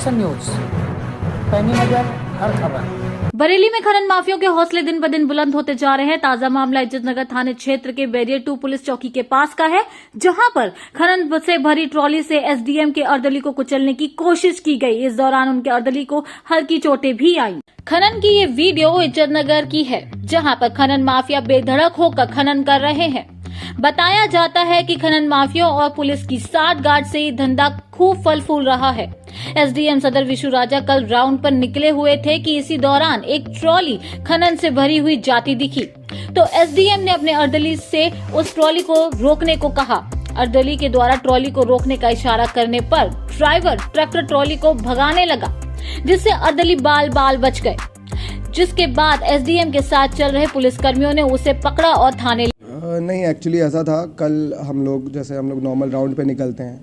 Nation news, पैनी नजर हर खबर। बरेली में खनन माफियों के हौसले दिन ब दिन बुलंद होते जा रहे हैं। ताजा मामला इज्जतनगर थाने क्षेत्र के बैरियर 2 पुलिस चौकी के पास का है, जहां पर खनन से भरी ट्रॉली से एसडीएम के अर्दली को कुचलने की कोशिश की गई। इस दौरान उनके अर्दली को हल्की चोटें भी आईं। खनन की ये वीडियो इज्जतनगर की है, जहां पर खनन माफिया बेधड़क होकर खनन कर रहे हैं। बताया जाता है कि खनन माफियों और पुलिस की साठगांठ से ये धंधा खूब फल फूल रहा है। एसडीएम सदर विशु राजा कल राउंड पर निकले हुए थे कि इसी दौरान एक ट्रॉली खनन से भरी हुई जाती दिखी, तो एसडीएम ने अपने अर्दली से उस ट्रॉली को रोकने को कहा। अर्दली के द्वारा ट्रॉली को रोकने का इशारा करने पर ड्राइवर ट्रैक्टर ट्रॉली को भगाने लगा, जिससे अर्दली बाल बाल बच गए। जिसके बाद एसडीएम के साथ चल रहे पुलिसकर्मियों ने उसे पकड़ा और थाने नहीं, एक्चुअली ऐसा था, कल हम लोग नॉर्मल राउंड पे निकलते हैं,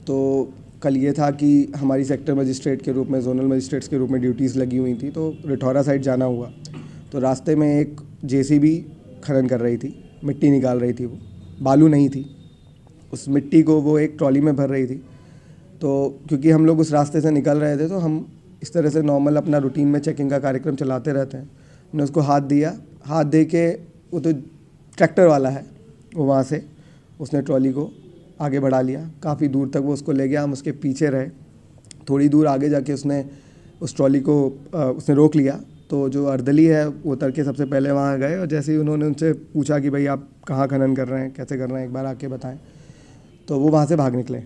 तो कल ये था कि हमारी सेक्टर मजिस्ट्रेट के रूप में, जोनल मजिस्ट्रेट्स के रूप में ड्यूटीज़ लगी हुई थी, तो रिठौरा साइड जाना हुआ। तो रास्ते में एक जेसीबी खनन कर रही थी, मिट्टी निकाल रही थी, वो बालू नहीं थी, उस मिट्टी को वो एक ट्रॉली में भर रही थी। तो क्योंकि हम लोग उस रास्ते से निकल रहे थे, तो हम इस तरह से नॉर्मल अपना रूटीन में चेकिंग का कार्यक्रम चलाते रहते हैं। हमने उसको हाथ दिया, हाथ दे के, वो तो ट्रैक्टर वाला है, वो वहाँ से उसने ट्रॉली को आगे बढ़ा लिया, काफ़ी दूर तक वो उसको ले गया। हम उसके पीछे रहे, थोड़ी दूर आगे जाके उसने उस ट्रॉली को उसने रोक लिया। तो जो अर्दली है वो उतर के सबसे पहले वहाँ गए, और जैसे ही उन्होंने उनसे पूछा कि भाई आप कहाँ खनन कर रहे हैं, कैसे कर रहे हैं, एक बार आके बताएं, तो वो वहाँ से भाग निकले।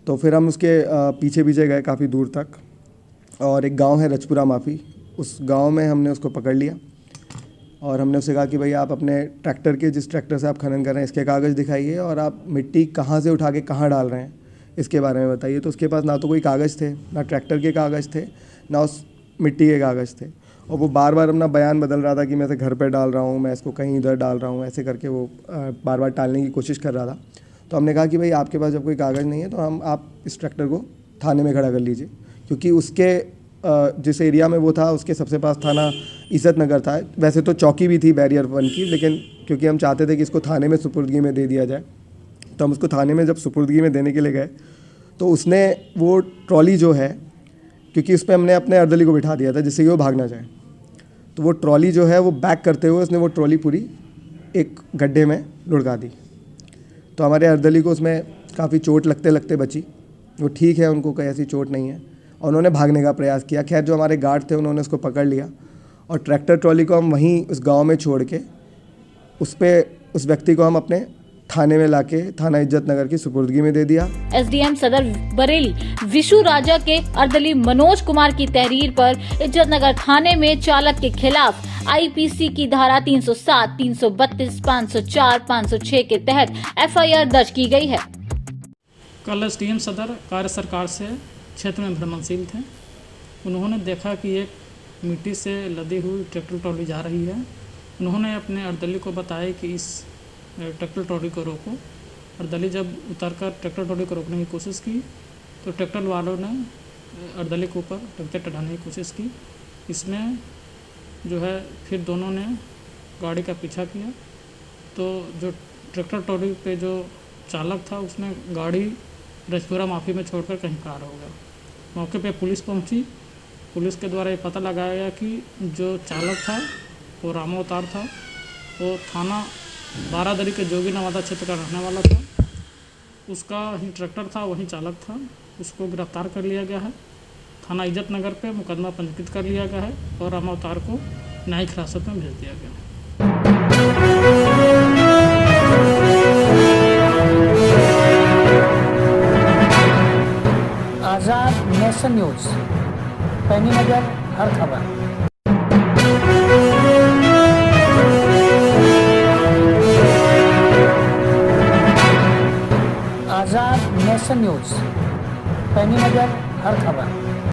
तो फिर हम उसके पीछे पीछे गए काफ़ी दूर तक, और एक गाँव है रजपुरा माफ़ी, उस गाँव में हमने उसको पकड़ लिया और हमने उससे कहा कि भाई आप अपने ट्रैक्टर के, जिस ट्रैक्टर से आप खनन कर रहे हैं, इसके कागज़ दिखाइए, और आप मिट्टी कहाँ से उठा के कहाँ डाल रहे हैं इसके बारे में बताइए। तो उसके पास ना तो कोई कागज़ थे, ना ट्रैक्टर के कागज़ थे, ना उस मिट्टी के कागज़ थे, और वो बार बार अपना बयान बदल रहा था कि मैं इसे घर पर डाल रहा हूँ, मैं इसको कहीं इधर डाल रहा हूँ, ऐसे करके वो बार बार टालने की कोशिश कर रहा था। तो हमने कहा कि भाई आपके पास जब कोई कागज़ नहीं है, तो आप इस ट्रैक्टर को थाने में खड़ा कर लीजिए, क्योंकि उसके जिस एरिया में वो था, उसके सबसे पास थाना इज्जतनगर था। वैसे तो चौकी भी थी बैरियर 1 की, लेकिन क्योंकि हम चाहते थे कि इसको थाने में सुपुर्दगी में दे दिया जाए, तो हम उसको थाने में जब सुपुर्दगी में देने के लिए गए, तो उसने वो ट्रॉली जो है, क्योंकि उस पर हमने अपने अर्दली को बिठा दिया था जिससे कि वो भाग ना जाए, तो वो ट्रॉली जो है वो बैक करते हुए उसने वो ट्रॉली पूरी एक गड्ढे में लुढ़का दी। तो हमारे अर्दली को उसमें काफ़ी चोट लगते लगते बची। वो ठीक है, उनको कोई ऐसी चोट नहीं है, और उन्होंने भागने का प्रयास किया। खैर, जो हमारे गार्ड थे उन्होंने उसको पकड़ लिया, और ट्रैक्टर ट्रॉली को हम वहीं उस गांव में छोड़ के उस व्यक्ति को हम अपने थाने में लाके थाना इज्जतनगर की सुपुर्दगी में दे दिया। एसडीएम सदर बरेली विशु राजा के अर्दली मनोज कुमार की तहरीर पर इज्जतनगर थाने में चालक के खिलाफ आईपीसी की धारा 307, 332, 504, 506 के तहत एफआईआर दर्ज की गई है। कल एसडीएम सदर कार्य सरकार से क्षेत्र में भ्रमणशील थे। उन्होंने देखा कि एक मिट्टी से लदी हुई ट्रैक्टर ट्रॉली जा रही है। उन्होंने अपने अर्दली को बताया कि इस ट्रैक्टर ट्रॉली को रोको। अर्दली जब उतरकर ट्रैक्टर ट्रॉली को रोकने की कोशिश की, तो ट्रैक्टर वालों ने अर्दली के ऊपर ट्रैक्टर चढ़ाने की कोशिश की। इसमें जो है फिर दोनों ने गाड़ी का पीछा किया, तो जो ट्रैक्टर ट्रॉली पे जो चालक था उसने गाड़ी रजपुरा माफ़ी में छोड़कर कहीं पार हो गया। मौके पे पुलिस पहुंची। पुलिस के द्वारा ये पता लगाया गया कि जो चालक था वो रामावतार था, वो थाना बारादरी के जोगी नवादा क्षेत्र का रहने वाला था। उसका ही ट्रैक्टर था, वही चालक था। उसको गिरफ्तार कर लिया गया है। थाना इज्जतनगर पे मुकदमा पंजीकृत कर लिया गया है, और रामावतार को न्यायिक हिरासत में भेज दिया गया। आजाद नेशन न्यूज, पैनी नजर हर खबर। आजाद नेशन न्यूज, पैनी नजर हर खबर।